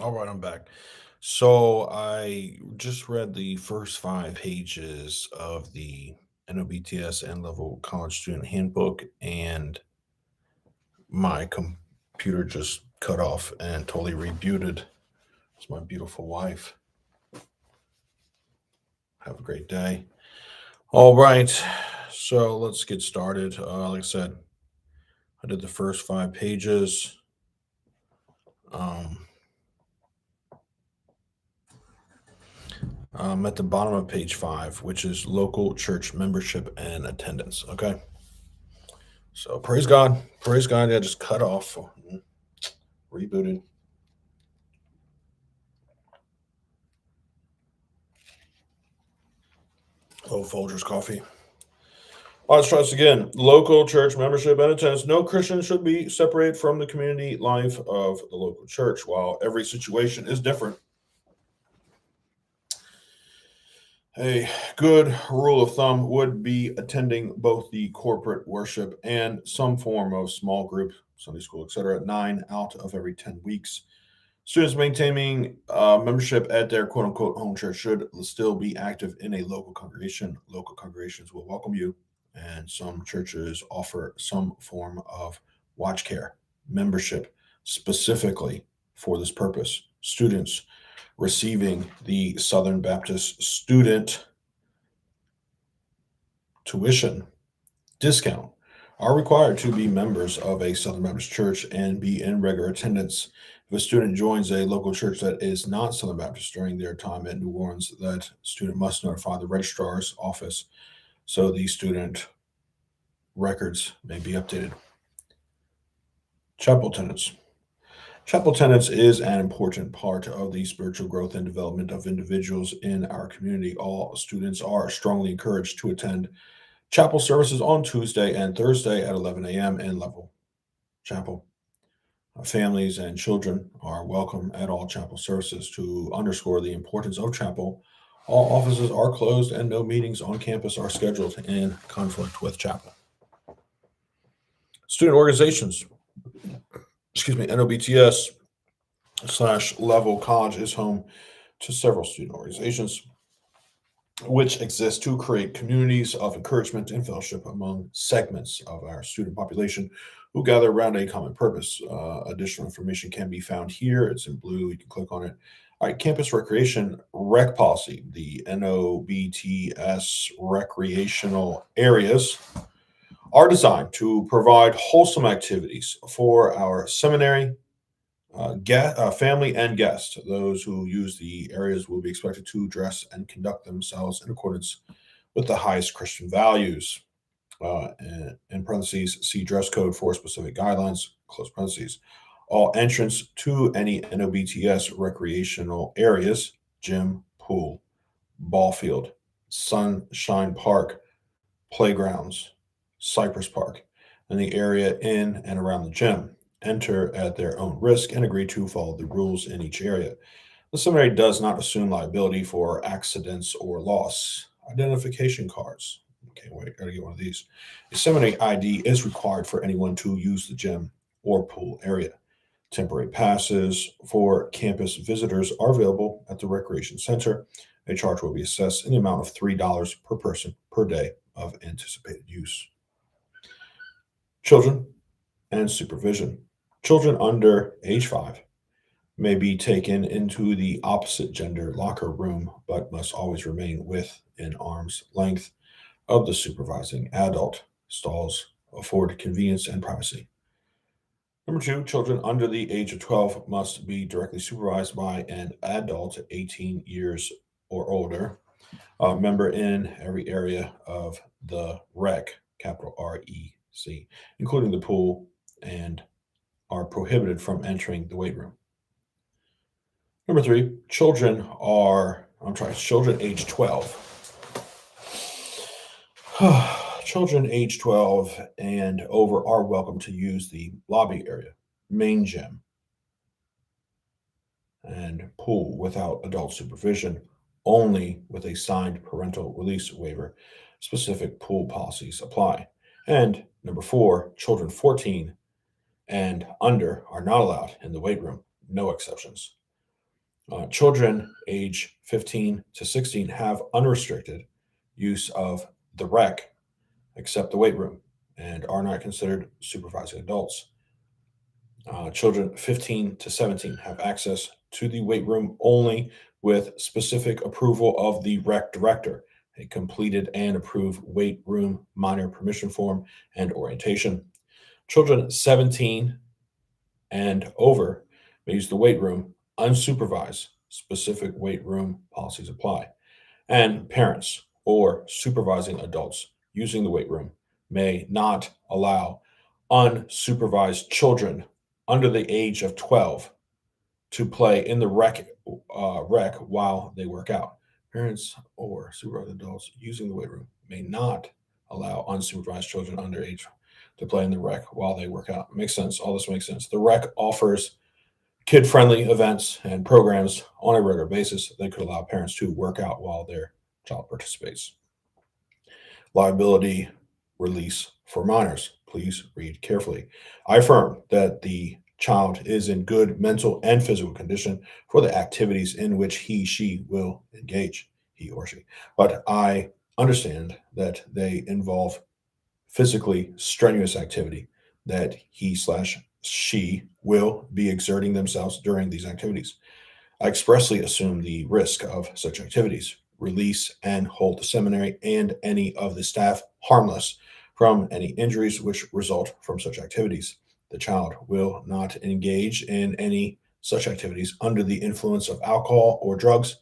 All right, I'm back. So I just read the first 5 pages of the NOBTS and level college student handbook, and my computer just cut off and totally rebooted. It's my beautiful wife. Have a great day. All right, so let's get started. Like I said, I did the first 5 pages. Um, I'm at the bottom of page 5, which is local church membership and attendance. Okay. So praise God. Praise God. Yeah, just cut off. Rebooted. Oh, Folgers coffee. All right, let's try this again. Local church membership and attendance. No Christian should be separated from the community life of the local church. While every situation is different, a good rule of thumb would be attending both the corporate worship and some form of small group, Sunday school, etc., 9 out of every 10 weeks. Students maintaining membership at their quote unquote home church should still be active in a local congregation. Local congregations will welcome you, and some churches offer some form of watch care membership specifically for this purpose. Students receiving the Southern Baptist student tuition discount are required to be members of a Southern Baptist church and be in regular attendance. If a student joins a local church that is not Southern Baptist during their time at New Orleans, that student must notify the registrar's office so the student records may be updated. Chapel attendance. Chapel attendance is an important part of the spiritual growth and development of individuals in our community. All students are strongly encouraged to attend chapel services on Tuesday and Thursday at 11 a.m. in Level Chapel. Families and children are welcome at all chapel services. To underscore the importance of chapel, all offices are closed and no meetings on campus are scheduled in conflict with chapel. Student organizations, NOBTS slash Level College is home to several student organizations which exist to create communities of encouragement and fellowship among segments of our student population who gather around a common purpose. Additional information can be found here. It's in blue. You can click on it. All right, campus recreation rec policy. The NOBTS recreational areas are designed to provide wholesome activities for our seminary, family and guests. Those who use the areas will be expected to dress and conduct themselves in accordance with the highest Christian values. In parentheses, see dress code for specific guidelines, close parentheses. All entrance to any NOBTS recreational areas, gym, pool, ball field, Sunshine Park, playgrounds, Cypress Park, and the area in and around the gym. Enter at their own risk and agree to follow the rules in each area. The seminary does not assume liability for accidents or loss. Identification cards. Okay, wait, gotta get one of these. A seminary ID is required for anyone to use the gym or pool area. Temporary passes for campus visitors are available at the Recreation Center. A charge will be assessed in the amount of $3 per person per day of anticipated use. Children and supervision. Children under age 5 may be taken into the opposite gender locker room, but must always remain within arm's length of the supervising adult. Stalls afford convenience and privacy. Number two, children under the age of 12 must be directly supervised by an adult 18 years or older, a member in every area of the rec, capital REC, including the pool, and are prohibited from entering the weight room. Number three, children age 12. Children age 12 and over are welcome to use the lobby area, main gym, and pool without adult supervision, only with a signed parental release waiver. Specific pool policies apply. And number four, children 14 and under are not allowed in the weight room, no exceptions. Children age 15 to 16 have unrestricted use of the rec except the weight room and are not considered supervising adults. Children 15 to 17 have access to the weight room only with specific approval of the rec director, a completed and approved weight room minor permission form, and orientation. Children 17 and over may use the weight room unsupervised. Specific weight room policies apply. And parents or supervising adults using the weight room may not allow unsupervised children under the age of 12 to play in the rec while they work out. Parents or supervised adults using the weight room may not allow unsupervised children under age to play in the rec while they work out. Makes sense. All this makes sense. The rec offers kid friendly events and programs on a regular basis. They could allow parents to work out while their child participates. Liability release for minors. Please read carefully. I affirm that the child is in good mental and physical condition for the activities in which she will engage, he or she. But I understand that they involve physically strenuous activity, that he/she will be exerting themselves during these activities. I expressly assume the risk of such activities, release and hold the seminary and any of the staff harmless from any injuries which result from such activities. The child will not engage in any such activities under the influence of alcohol or drugs.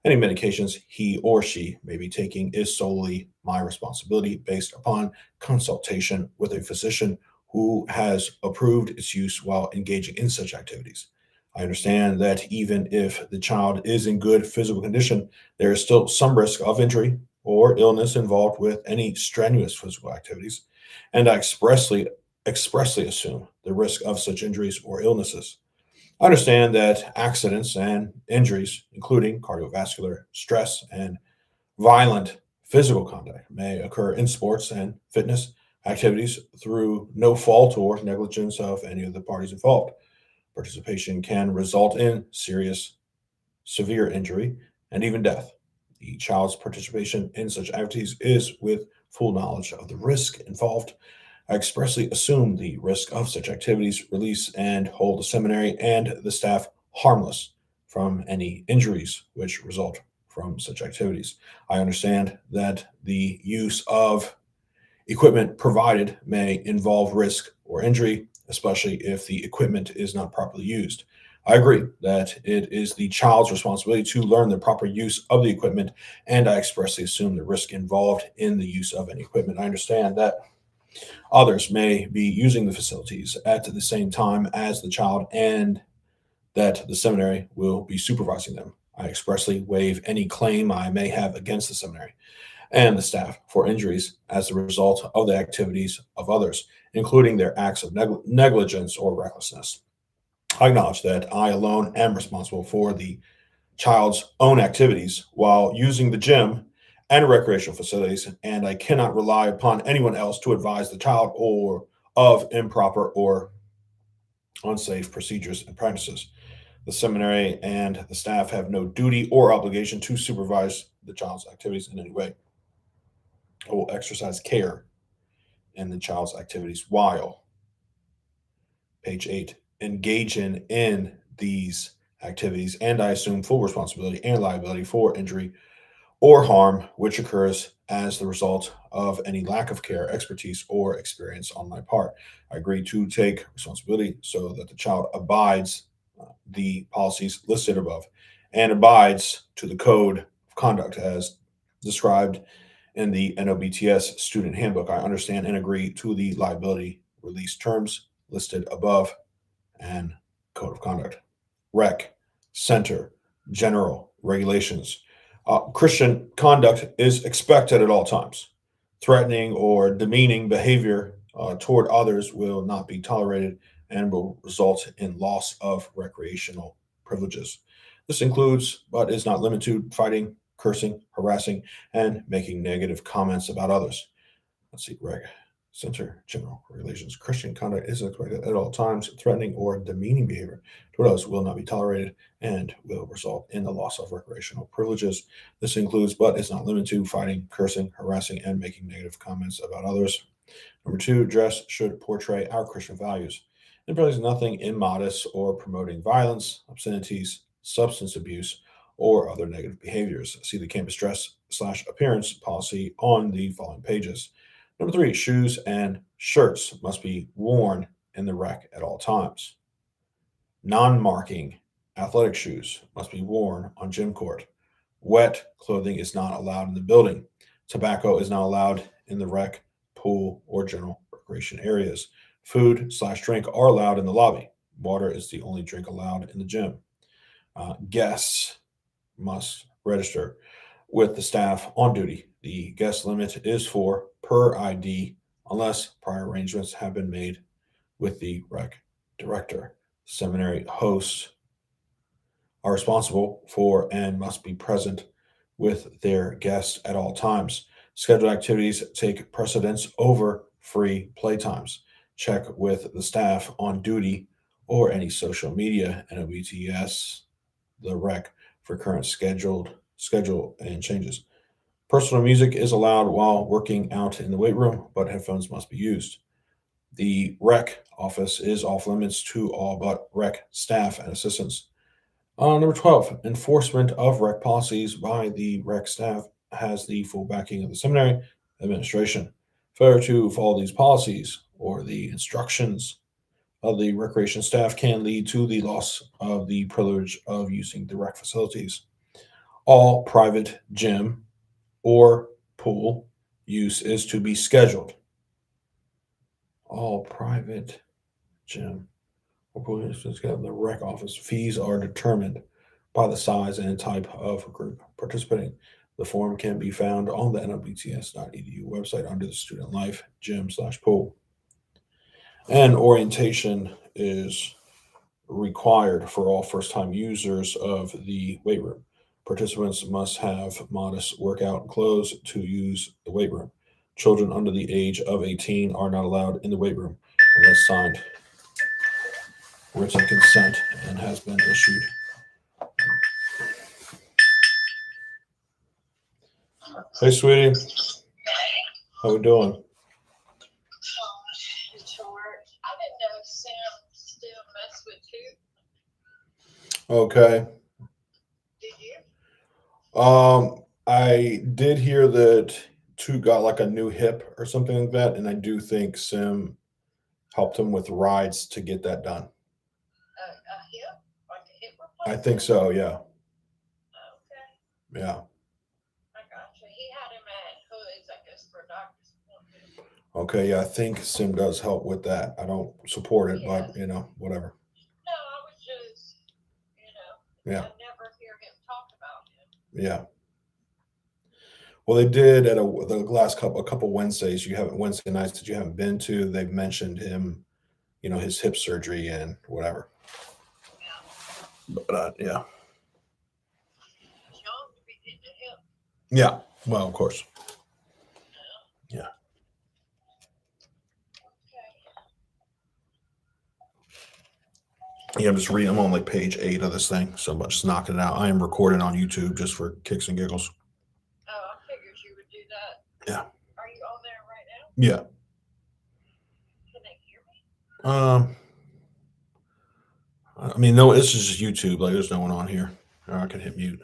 Any medications he or she may be taking is solely my responsibility based upon consultation with a physician who has approved its use while engaging in such activities. I understand that even if the child is in good physical condition, there is still some risk of injury or illness involved with any strenuous physical activities, and I expressly assume the risk of such injuries or illnesses. I understand that accidents and injuries, including cardiovascular stress and violent physical contact, may occur in sports and fitness activities through no fault or negligence of any of the parties involved. Participation can result in serious, severe injury, and even death. The child's participation in such activities is with full knowledge of the risk involved. I expressly assume the risk of such activities, release and hold the seminary and the staff harmless from any injuries which result from such activities. I understand that the use of equipment provided may involve risk or injury, especially if the equipment is not properly used. I agree that it is the child's responsibility to learn the proper use of the equipment, and I expressly assume the risk involved in the use of any equipment. I understand that others may be using the facilities at the same time as the child and that the seminary will be supervising them. I expressly waive any claim I may have against the seminary and the staff for injuries as a result of the activities of others, including their acts of negligence or recklessness. I acknowledge that I alone am responsible for the child's own activities while using the gym and recreational facilities, and I cannot rely upon anyone else to advise the child or of improper or unsafe procedures and practices. The seminary and the staff have no duty or obligation to supervise the child's activities in any way. I will exercise care in the child's activities while, page 8, engage in these activities, and I assume full responsibility and liability for injury or harm which occurs as the result of any lack of care, expertise, or experience on my part. I agree to take responsibility so that the child abides the policies listed above and abides to the code of conduct as described in the NOBTS student handbook. I understand and agree to the liability release terms listed above and code of conduct. Rec, center, general regulations. Christian conduct is expected at all times. Threatening or demeaning behavior toward others will not be tolerated and will result in loss of recreational privileges. This includes, but is not limited to, fighting, cursing, harassing, and making negative comments about others. Let's see, reg. Center general regulations. Christian conduct is expected at all times. Threatening or demeaning behavior toward others will not be tolerated and will result in the loss of recreational privileges. This includes, but is not limited to, fighting, cursing, harassing, and making negative comments about others. Number two, dress should portray our Christian values. It implies nothing immodest or promoting violence, obscenities, substance abuse, or other negative behaviors. See the campus dress/appearance policy on the following pages. Number three, shoes and shirts must be worn in the rec at all times. Non-marking athletic shoes must be worn on gym court. Wet clothing is not allowed in the building. Tobacco is not allowed in the rec, pool, or general recreation areas. Food/drink are allowed in the lobby. Water is the only drink allowed in the gym. Guests must register with the staff on duty. The guest limit is 4 per ID unless prior arrangements have been made with the rec director. Seminary hosts are responsible for and must be present with their guests at all times. Scheduled activities take precedence over free playtimes. Check with the staff on duty or any social media, NOBTS, the rec, for current schedule and changes. Personal music is allowed while working out in the weight room, but headphones must be used. The rec office is off limits to all but rec staff and assistants. Number 12, enforcement of rec policies by the rec staff has the full backing of the seminary administration. Failure to follow these policies or the instructions of the recreation staff can lead to the loss of the privilege of using the rec facilities. All private gym or pool use is to be scheduled. All private gym or pool use is scheduled. The rec office fees are determined by the size and type of group participating. The form can be found on the nobts.edu website under the student life gym/pool. And orientation is required for all first time users of the weight room. Participants must have modest workout clothes to use the weight room. Children under the age of 18 are not allowed in the weight room unless signed written consent and has been issued. Hey, sweetie, how we doing? Okay. I did hear that two got like a new hip or something like that, and I do think Sim helped him with rides to get that done. I think so. Yeah. Yeah. Okay. Yeah. I think Sim does help with that. I don't support it, but whatever. Yeah. Yeah. Well, they did at the last a couple Wednesdays. You haven't Wednesday nights that you haven't been to. They've mentioned him, his hip surgery and whatever. But yeah, yeah. Well, of course, yeah. Yeah, I'm just reading. I'm on like page 8 of this thing, so I'm just knocking it out. I am recording on YouTube just for kicks and giggles. Yeah. Yeah. Um. I mean, no, this is just YouTube. Like, there's no one on here. I can hit mute.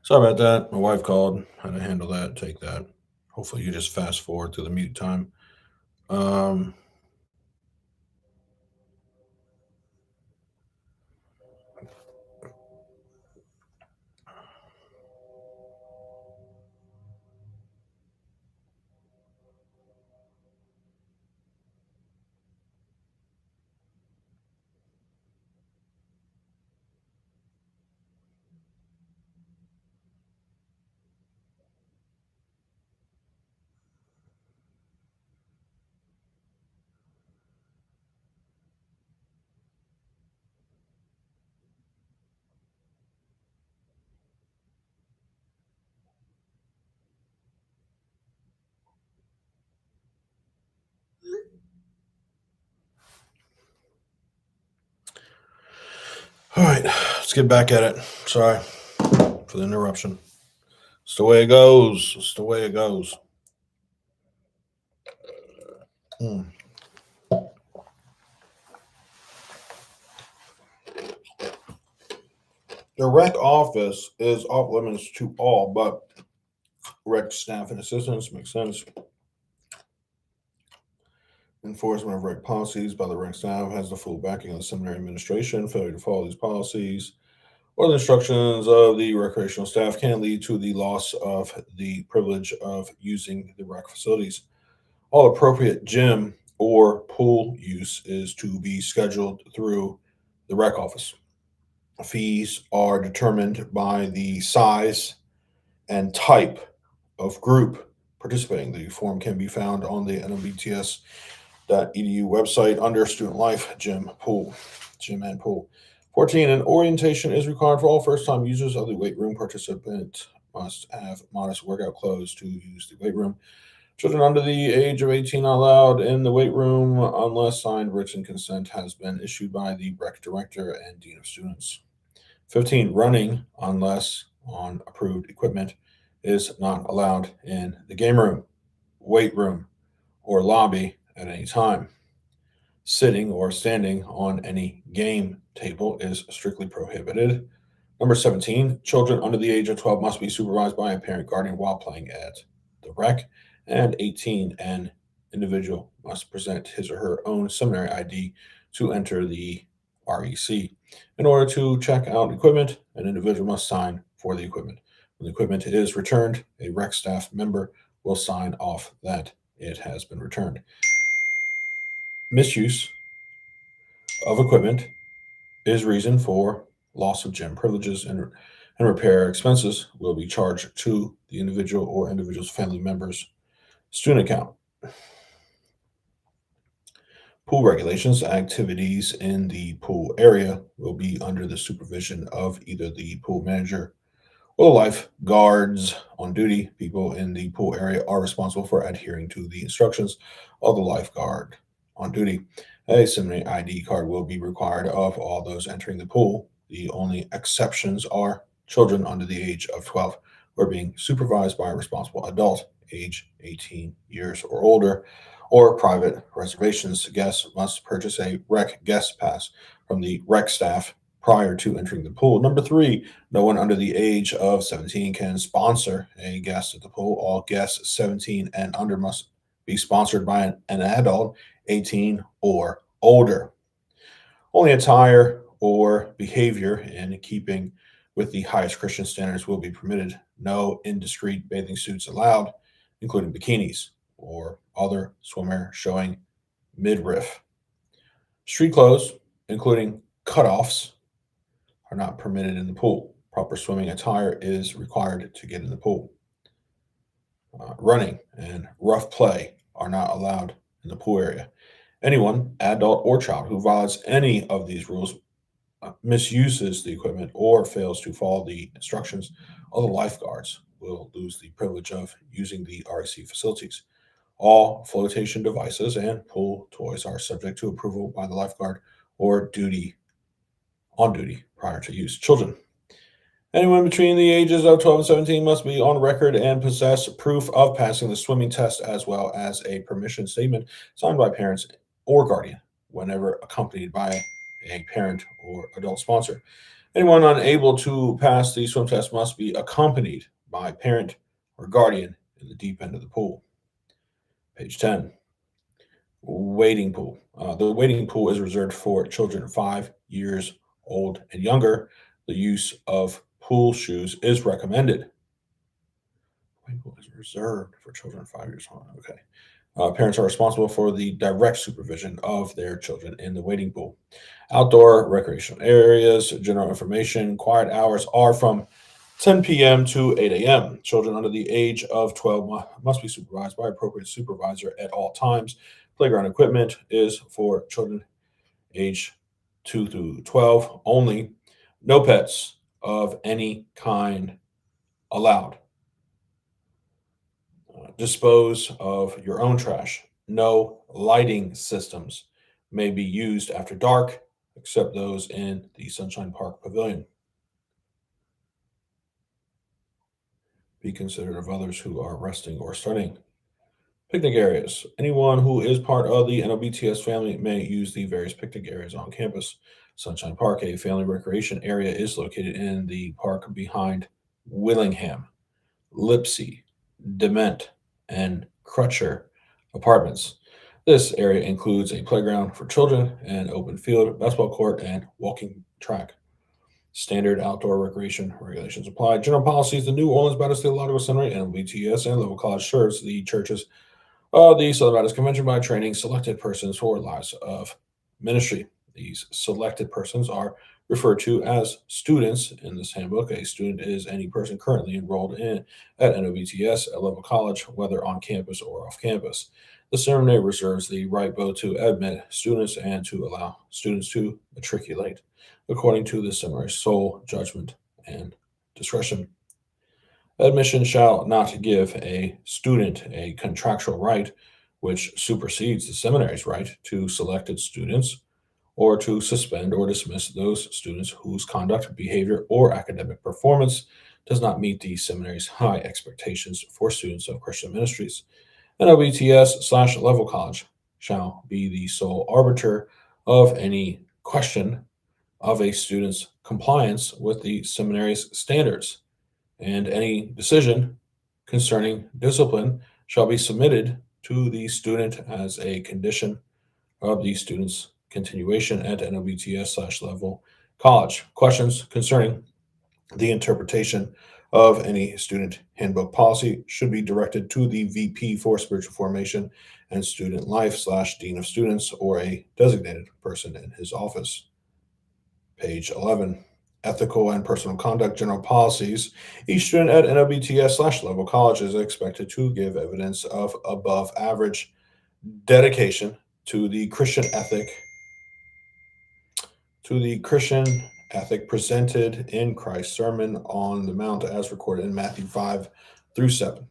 Sorry about that. My wife called. Had to handle that, take that. Hopefully, you just fast forward through the mute time. Um, all right, let's get back at it. Sorry for the interruption. It's the way it goes. It's the way it goes. Mm. The rec office is off limits to all but rec staff and assistants. Makes sense. Enforcement of rec policies by the rec staff has the full backing of the seminary administration. Failure to follow these policies or the instructions of the recreational staff can lead to the loss of the privilege of using the rec facilities. All appropriate gym or pool use is to be scheduled through the rec office. Fees are determined by the size and type of group participating. The form can be found on the NOBTS edu website under student life, gym and pool. 14, an orientation is required for all first-time users of the weight room. Participant must have modest workout clothes to use the weight room. Children under the age of 18 are allowed in the weight room unless signed written consent has been issued by the rec director and dean of students. 15, running unless on approved equipment is not allowed in the game room, weight room, or lobby at any time. Sitting or standing on any game table is strictly prohibited. Number 17, children under the age of 12 must be supervised by a parent guardian while playing at the rec. And 18, an individual must present his or her own seminary ID to enter the REC. In order to check out equipment, an individual must sign for the equipment. When the equipment is returned, a rec staff member will sign off that it has been returned. Misuse of equipment is reason for loss of gym privileges and repair expenses will be charged to the individual or individual's family members' student account. Pool regulations, activities in the pool area will be under the supervision of either the pool manager or the lifeguards on duty. People in the pool area are responsible for adhering to the instructions of the lifeguard on duty. A seminary ID card will be required of all those entering the pool. The only exceptions are children under the age of 12 who are being supervised by a responsible adult, age 18 years or older, or private reservations. Guests must purchase a rec guest pass from the rec staff prior to entering the pool. Number 3, no one under the age of 17 can sponsor a guest at the pool. All guests 17 and under must be sponsored by an adult 18 or older. Only attire or behavior in keeping with the highest Christian standards will be permitted. No indiscreet bathing suits allowed, including bikinis or other swimwear showing midriff. Street clothes, including cutoffs, are not permitted in the pool. Proper swimming attire is required to get in the pool. Running and rough play are not allowed in the pool area. Anyone, adult or child, who violates any of these rules, misuses the equipment, or fails to follow the instructions of the lifeguards will lose the privilege of using the RC facilities. All flotation devices and pool toys are subject to approval by the lifeguard or on duty prior to use. Children. Anyone between the ages of 12 and 17 must be on record and possess proof of passing the swimming test as well as a permission statement signed by parents or guardian whenever accompanied by a parent or adult sponsor. Anyone unable to pass the swim test must be accompanied by parent or guardian in the deep end of the pool. Page 10. Wading pool. The wading pool is reserved for children 5 years old and younger. The use of pool shoes is recommended. Wading pool is reserved for children 5 years old. Okay. Parents are responsible for the direct supervision of their children in the wading pool. Outdoor recreational areas, general information, quiet hours are from 10 p.m. to 8 a.m. Children under the age of 12 must be supervised by appropriate supervisor at all times. Playground equipment is for children age 2 through 12 only. No pets of any kind allowed. Dispose of your own trash. No lighting systems may be used after dark, except those in the Sunshine Park Pavilion. Be considerate of others who are resting or studying. Picnic areas. Anyone who is part of the NOBTS family may use the various picnic areas on campus. Sunshine Park, a family recreation area, is located in the park behind Willingham, Lipsey, Dement, and Crutcher apartments. This area includes a playground for children, an open field, basketball court, and walking track. Standard outdoor recreation regulations apply. General policies: the New Orleans Baptist Theological Seminary, NLBTS, and Leavell College serves the churches of the Southern Baptist Convention by training selected persons for lives of ministry. These selected persons are referred to as students in this handbook. A student is any person currently enrolled in at NOBTS at Leavell College, whether on campus or off campus. The seminary reserves the right both to admit students and to allow students to matriculate according to the seminary's sole judgment and discretion. Admission shall not give a student a contractual right which supersedes the seminary's right to selected students or to suspend or dismiss those students whose conduct, behavior, or academic performance does not meet the seminary's high expectations for students of Christian ministries. NOBTS/Leavell College shall be the sole arbiter of any question of a student's compliance with the seminary's standards, and any decision concerning discipline shall be submitted to the student as a condition of the student's continuation at NOBTS/Leavell College. Questions concerning the interpretation of any student handbook policy should be directed to the VP for Spiritual Formation and Student Life/Dean of Students or a designated person in his office. Page 11. Ethical and personal conduct general policies. Each student at NOBTS/Leavell College is expected to give evidence of above average dedication to the Christian ethic presented in Christ's Sermon on the Mount as recorded in Matthew 5 through 7.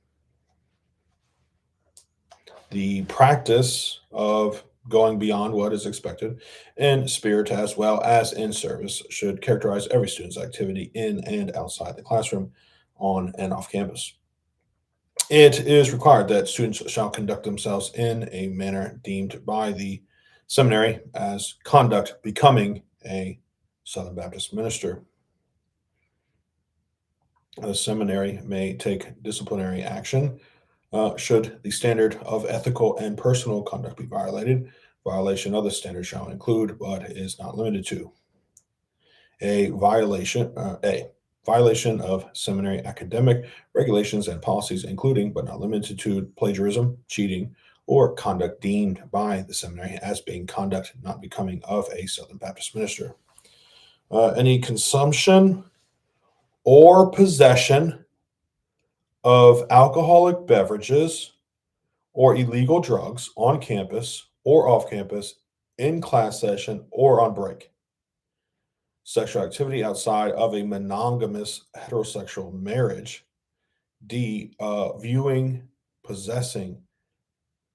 The practice of going beyond what is expected in spirit as well as in service should characterize every student's activity in and outside the classroom, on and off campus. It is required that students shall conduct themselves in a manner deemed by the seminary as conduct becoming a Southern Baptist minister. The seminary may take disciplinary action should the standard of ethical and personal conduct be violated. Violation of the standard shall include, but is not limited to, a violation of seminary academic regulations and policies, including but not limited to plagiarism, cheating, or conduct deemed by the seminary as being conduct not becoming of a Southern Baptist minister. Any consumption or possession of alcoholic beverages or illegal drugs on campus or off campus, in class session or on break. Sexual activity outside of a monogamous heterosexual marriage. D. Viewing, possessing,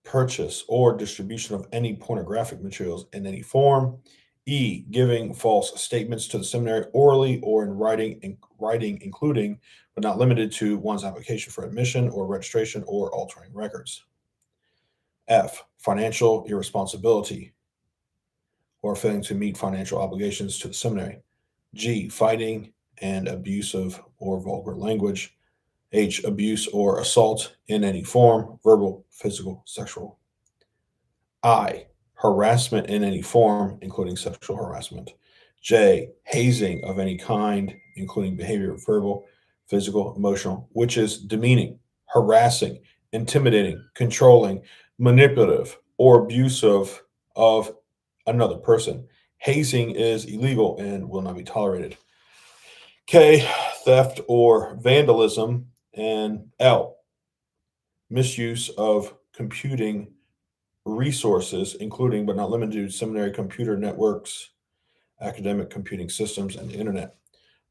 purchase, or distribution of any pornographic materials in any form. E. Giving false statements to the seminary orally or in writing, including but not limited to one's application for admission or registration or altering records. F. Financial irresponsibility or failing to meet financial obligations to the seminary. G, fighting and abusive or vulgar language. H, abuse or assault in any form, verbal, physical, sexual. I, harassment in any form, including sexual harassment. J, hazing of any kind, including behavior, verbal, physical, emotional, which is demeaning, harassing, intimidating, controlling, manipulative, or abusive of another person. Hazing is illegal and will not be tolerated. K, theft or vandalism. And L, misuse of computing resources, including but not limited to seminary computer networks, academic computing systems, and the internet.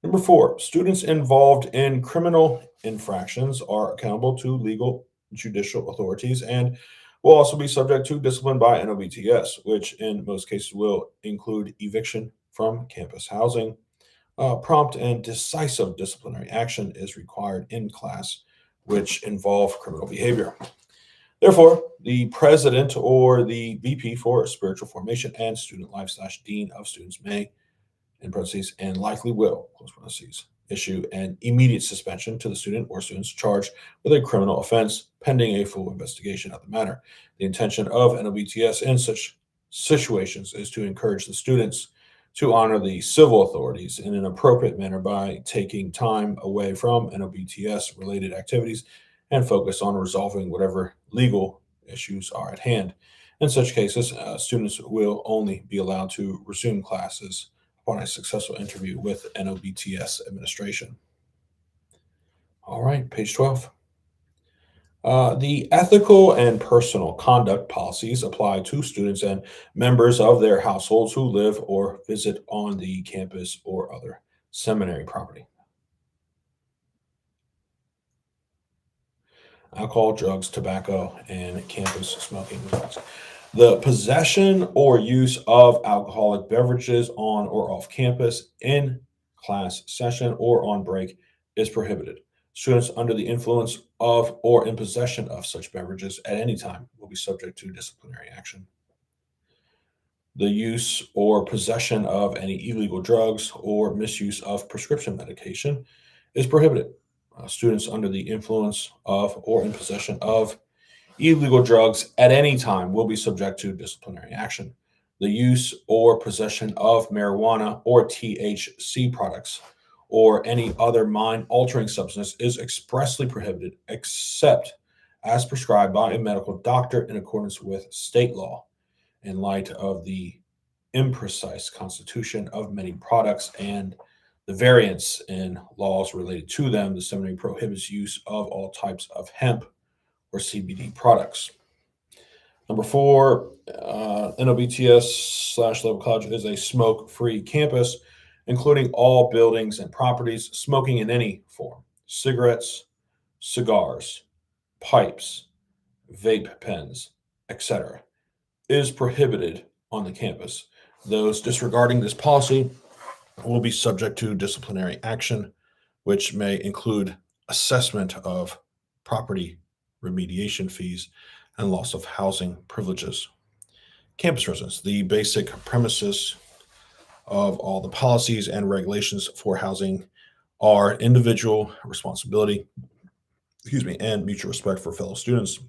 Number four, students involved in criminal infractions are accountable to legal judicial authorities and will also be subject to discipline by NOBTS, which in most cases will include eviction from campus housing. Prompt and decisive disciplinary action is required in class, which involve criminal behavior. Therefore, the president or the VP for spiritual formation and student life slash dean of students may, in parentheses, and likely will, close parentheses, issue an immediate suspension to the student or students charged with a criminal offense pending a full investigation of the matter. The intention of NOBTS in such situations is to encourage the students to honor the civil authorities in an appropriate manner by taking time away from NOBTS related activities and focus on resolving whatever legal issues are at hand. In such cases, students will only be allowed to resume classes upon a successful interview with NOBTS administration. All right, page 12. The ethical and personal conduct policies apply to students and members of their households who live or visit on the campus or other seminary property. Alcohol, drugs, tobacco, and campus smoking. The possession or use of alcoholic beverages on or off campus in class session or on break is prohibited. Students under the influence of or in possession of such beverages at any time will be subject to disciplinary action. The use or possession of any illegal drugs or misuse of prescription medication is prohibited. Students under the influence of or in possession of illegal drugs at any time will be subject to disciplinary action. The use or possession of marijuana or THC products or any other mind altering substance is expressly prohibited except as prescribed by a medical doctor in accordance with state law in light of the imprecise constitution of many products and the variance in laws related to them. The seminary prohibits use of all types of hemp or CBD products. Number four, NOBTS slash Leavell College is a smoke free campus, including all buildings and properties. Smoking in any form, cigarettes, cigars, pipes, vape pens, etc., is prohibited on the campus. Those disregarding this policy will be subject to disciplinary action, which may include assessment of property remediation fees and loss of housing privileges. Campus residence, the basic premises of all the policies and regulations for housing are individual responsibility, and mutual respect for fellow students.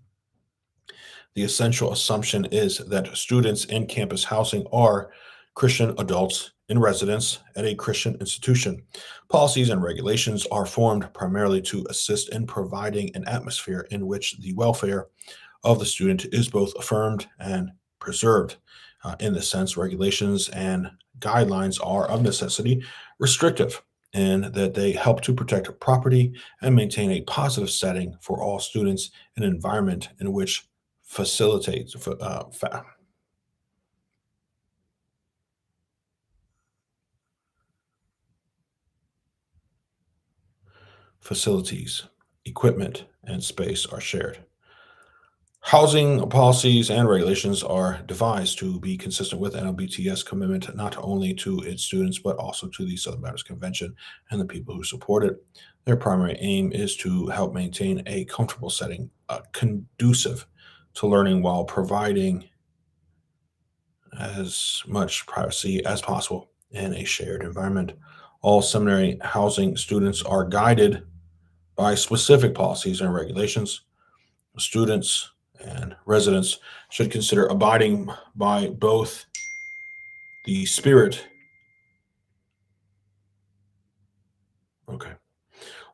The essential assumption is that students in campus housing are Christian adults in residence at a Christian institution. Policies and regulations are formed primarily to assist in providing an atmosphere in which the welfare of the student is both affirmed and preserved. In this sense, regulations and guidelines are of necessity restrictive in that they help to protect property and maintain a positive setting for all students, an environment in which facilitates facilities, equipment, and space are shared. Housing policies and regulations are devised to be consistent with NLBTS commitment not only to its students but also to the Southern Baptist Convention and the people who support it. Their primary aim is to help maintain a comfortable setting conducive to learning while providing as much privacy as possible in a shared environment. All seminary housing students are guided by specific policies and regulations. Students and residents should consider abiding by both the spirit. Okay.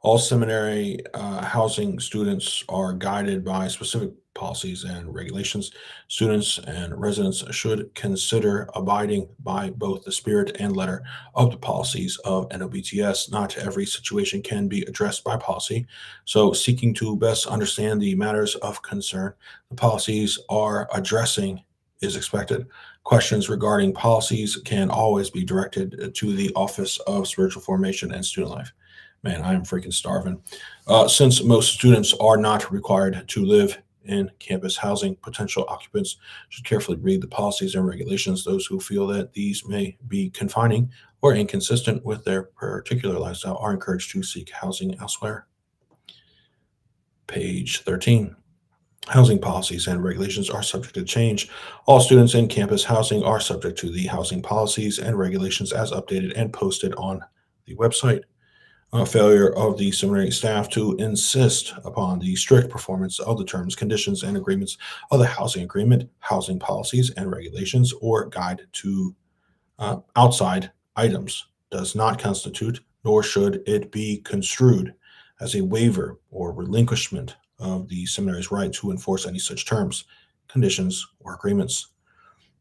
All seminary housing students are guided by specific policies and regulations. Students and residents should consider abiding by both the spirit and letter of the policies of NOBTS. Not every situation can be addressed by policy, so seeking to best understand the matters of concern the policies are addressing is expected. Questions regarding policies can always be directed to the Office of Spiritual Formation and Student Life. Man, I am freaking starving. Since most students are not required to live in campus housing, potential occupants should carefully read the policies and regulations. Those who feel that these may be confining or inconsistent with their particular lifestyle are encouraged to seek housing elsewhere. Page 13. Housing policies and regulations are subject to change. All students in campus housing are subject to the housing policies and regulations as updated and posted on the website. Failure of the seminary staff to insist upon the strict performance of the terms, conditions, and agreements of the housing agreement, housing policies and regulations, or guide to outside items does not constitute, nor should it be construed as a waiver or relinquishment of the seminary's right to enforce any such terms, conditions, or agreements.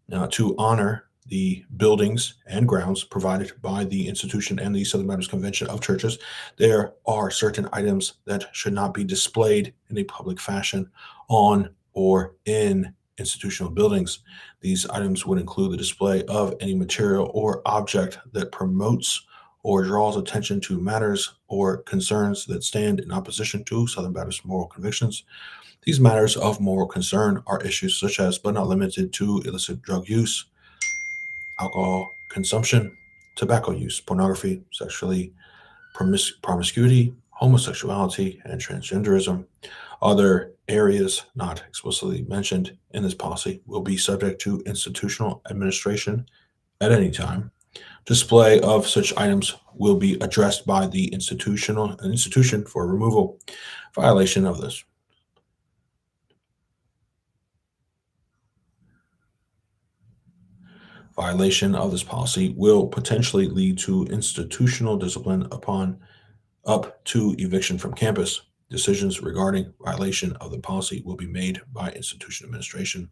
Now, to honor the buildings and grounds provided by the institution and the Southern Baptist Convention of Churches, there are certain items that should not be displayed in a public fashion on or in institutional buildings. These items would include the display of any material or object that promotes or draws attention to matters or concerns that stand in opposition to Southern Baptist moral convictions. These matters of moral concern are issues such as, but not limited to, illicit drug use, alcohol consumption, tobacco use, pornography, sexually promiscuity, homosexuality, and transgenderism. Other areas not explicitly mentioned in this policy will be subject to institutional administration at any time. Display of such items will be addressed by the institution for removal. Violation of this Violation of this policy will potentially lead to institutional discipline upon up to eviction from campus. Decisions regarding violation of the policy will be made by institution administration.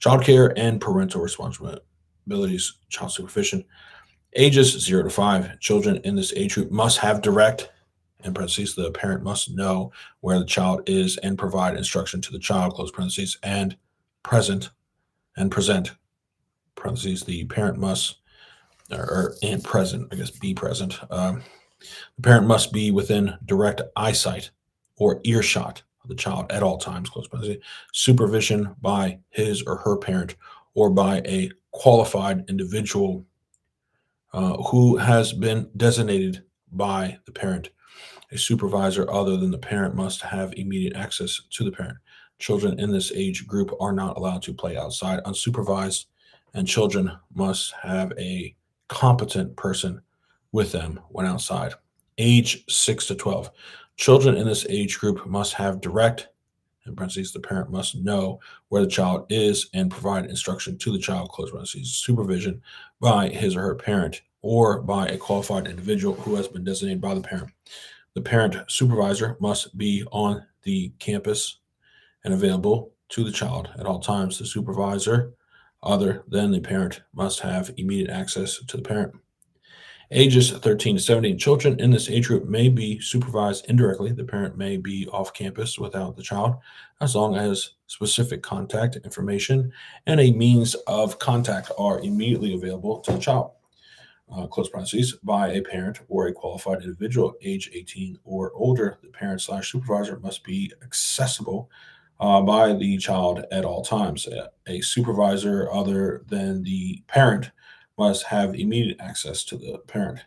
Child care and parental responsibilities, child supervision. Ages 0 to 5. Children in this age group must have direct, in parentheses, the parent must know where the child is and provide instruction to the child, close parentheses, and present and present, parentheses, the parent must, and present, I guess, be present. The parent must be within direct eyesight or earshot of the child at all times, close parentheses. Supervision by his or her parent or by a qualified individual who has been designated by the parent. A supervisor other than the parent must have immediate access to the parent. Children in this age group are not allowed to play outside unsupervised, and children must have a competent person with them when outside. Age 6 to 12. Children in this age group must have direct, in parentheses, the parent must know where the child is and provide instruction to the child, close parentheses, supervision by his or her parent or by a qualified individual who has been designated by the parent. The parent supervisor must be on the campus and available to the child at all times. The supervisor, other than the parent, must have immediate access to the parent. Ages 13 to 17. Children in this age group may be supervised indirectly. The parent may be off campus without the child as long as specific contact information and a means of contact are immediately available to the child. Close parentheses, by a parent or a qualified individual age 18 or older. The parent slash supervisor must be accessible by the child at all times. A supervisor other than the parent must have immediate access to the parent.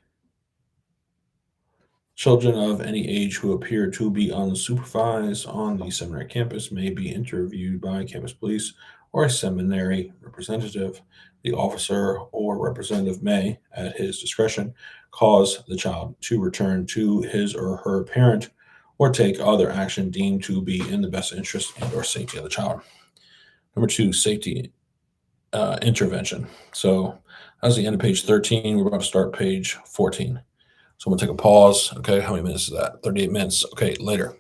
Children of any age who appear to be unsupervised on the seminary campus may be interviewed by campus police or a seminary representative. The officer or representative may, at his discretion, cause the child to return to his or her parent or take other action deemed to be in the best interest and or safety of the child. Number two, safety intervention. So that's the end of page 13. We're about to start page 14. So I'm going to take a pause. Okay, how many minutes is that? 38 minutes. Okay, later.